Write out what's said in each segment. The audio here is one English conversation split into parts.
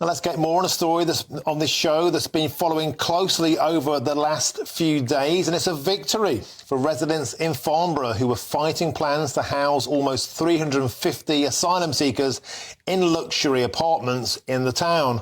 Now let's get more on a story on this show that's been following closely over the last few days, and it's a victory for residents in Farnborough who were fighting plans to house almost 350 asylum seekers in luxury apartments in the town.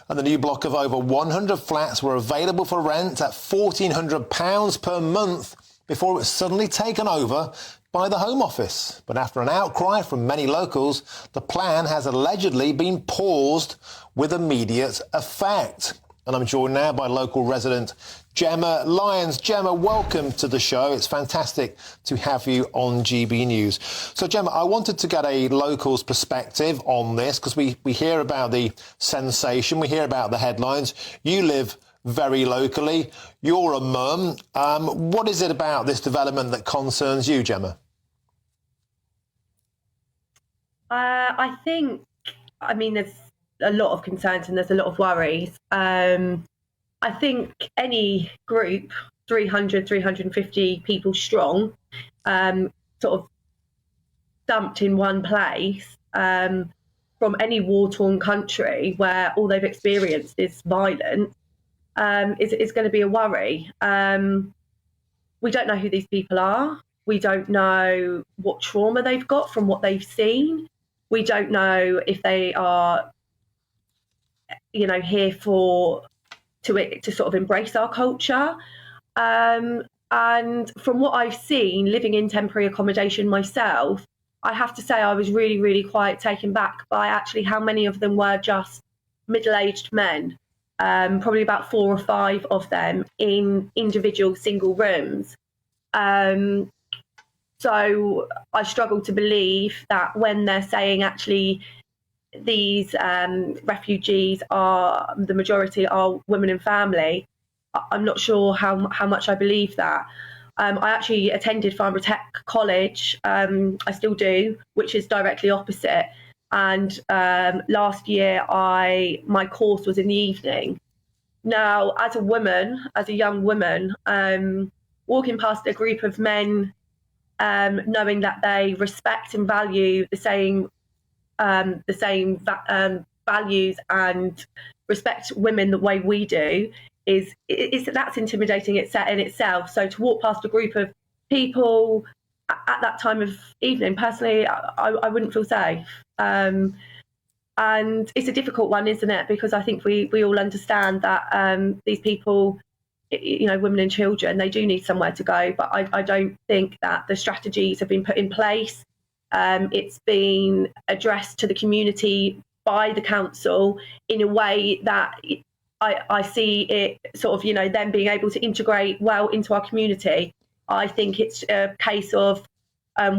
And the new block of over 100 flats were available for rent at £1,400 per month before it was suddenly taken over by the Home Office. But after an outcry from many locals, the plan has allegedly been paused with immediate effect. And I'm joined now by local resident Gemma Lyons. Gemma, welcome to the show. It's fantastic to have you on GB News. So, Gemma, I wanted to get a local's perspective on this because we hear about the sensation, we hear about the headlines. You live very locally. You're a mum. What is it about this development that concerns you, Gemma? I think, there's a lot of concerns and there's a lot of worries. I think any group, 300, 350 people strong, sort of dumped in one place from any war-torn country where all they've experienced is violence, is going to be a worry. We don't know who these people are. We don't know what trauma they've got from what they've seen. We don't know if they are, here to sort of embrace our culture. And from what I've seen, living in temporary accommodation myself, I have to say I was really, really quite taken back by actually how many of them were just middle-aged men, probably about 4 or 5 of them in individual single rooms. So I struggle to believe that when they're saying actually these refugees are, the majority are women and family, I'm not sure how much I believe that. I actually attended Farnborough Tech College, I still do, which is directly opposite. And last year my course was in the evening. Now, as a woman, as a young woman, walking past a group of men, knowing that they respect and value the same values and respect women the way we do, that's intimidating in itself. So to walk past a group of people at that time of evening, personally, I wouldn't feel safe. And it's a difficult one, isn't it? Because I think we all understand that these people, women and children, they do need somewhere to go. But I don't think that the strategies have been put in place. It's been addressed to the community by the council in a way that I see it sort of, them being able to integrate well into our community. I think it's a case of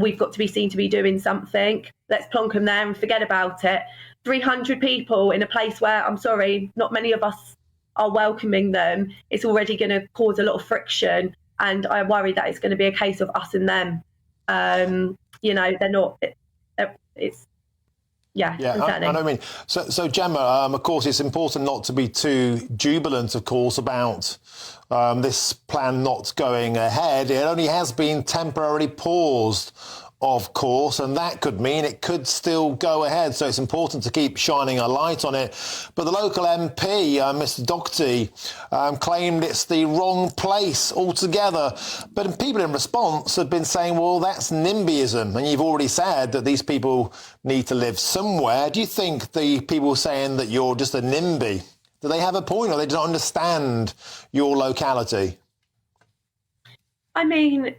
we've got to be seen to be doing something. Let's plonk them there and forget about it. 300 people in a place where, I'm sorry, not many of us are welcoming them. It's already going to cause a lot of friction. And I worry that it's going to be a case of us and them. They're not, it's, concerning. I know what I mean. So Gemma, of course, it's important not to be too jubilant, of course, about this plan not going ahead. It only has been temporarily paused, of course, and that could mean it could still go ahead. So it's important to keep shining a light on it. But the local MP, Mr. Doherty, claimed it's the wrong place altogether. But people in response have been saying, well, that's NIMBYism. And you've already said that these people need to live somewhere. Do you think the people saying that you're just a NIMBY, do they have a point, or they don't understand your locality? My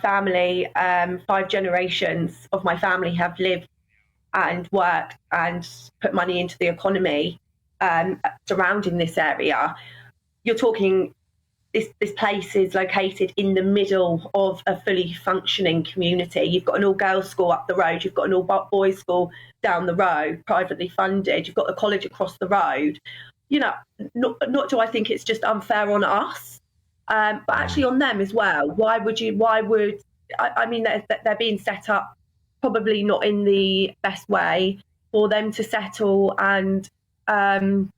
family, 5 generations of my family have lived and worked and put money into the economy surrounding this area. You're talking, this place is located in the middle of a fully functioning community. You've got an all-girls school up the road. You've got an all-boys school down the road, privately funded. You've got the college across the road. Not do I think it's just unfair on us, but actually on them as well. They're being set up probably not in the best way for them to settle and do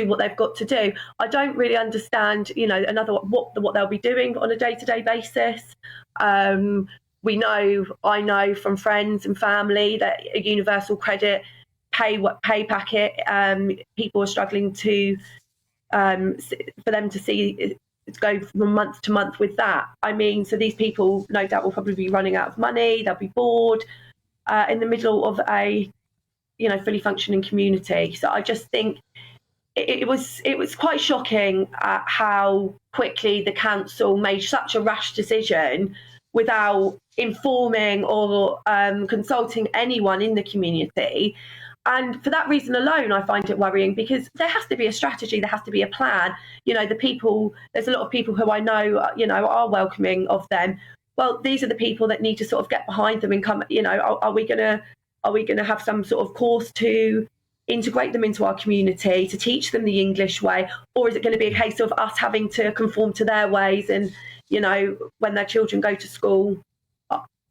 what they've got to do. I don't really understand, what they'll be doing on a day-to-day basis. I know from friends and family that a universal credit pay packet. People are struggling to for them to see it go from month to month with that. I mean, so these people no doubt will probably be running out of money. They'll be bored in the middle of a fully functioning community. So I just think it was quite shocking how quickly the council made such a rash decision without informing or consulting anyone in the community. And for that reason alone, I find it worrying, because there has to be a strategy, there has to be a plan. There's a lot of people who I know, are welcoming of them. Well, these are the people that need to sort of get behind them and come, are we going to have some sort of course to integrate them into our community, to teach them the English way? Or is it going to be a case of us having to conform to their ways and, when their children go to school,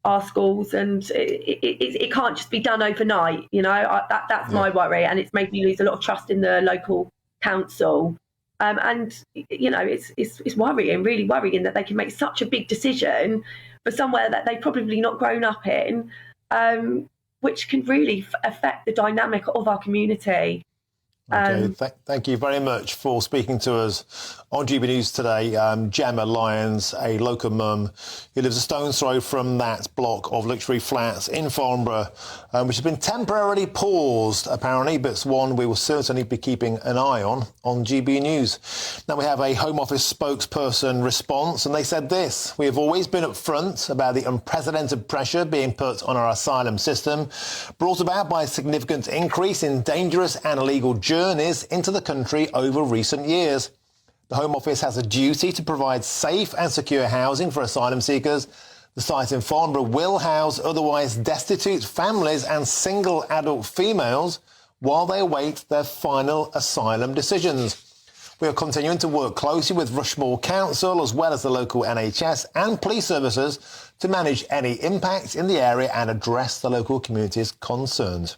our schools, and it can't just be done overnight. That's my worry, and it's made me lose a lot of trust in the local council. And it's worrying, really worrying, that they can make such a big decision for somewhere that they've probably not grown up in, which can really affect the dynamic of our community. Okay, thank you very much for speaking to us on GB News today. Gemma Lyons, a local mum who lives a stone's throw from that block of luxury flats in Farnborough, which has been temporarily paused, apparently, but it's one we will certainly be keeping an eye on GB News. Now, we have a Home Office spokesperson response, and they said this: "We have always been upfront about the unprecedented pressure being put on our asylum system, brought about by a significant increase in dangerous and illegal journeys into the country over recent years. The Home Office has a duty to provide safe and secure housing for asylum seekers. The site in Farnborough will house otherwise destitute families and single adult females while they await their final asylum decisions. We are continuing to work closely with Rushmore Council as well as the local NHS and police services to manage any impact in the area and address the local community's concerns."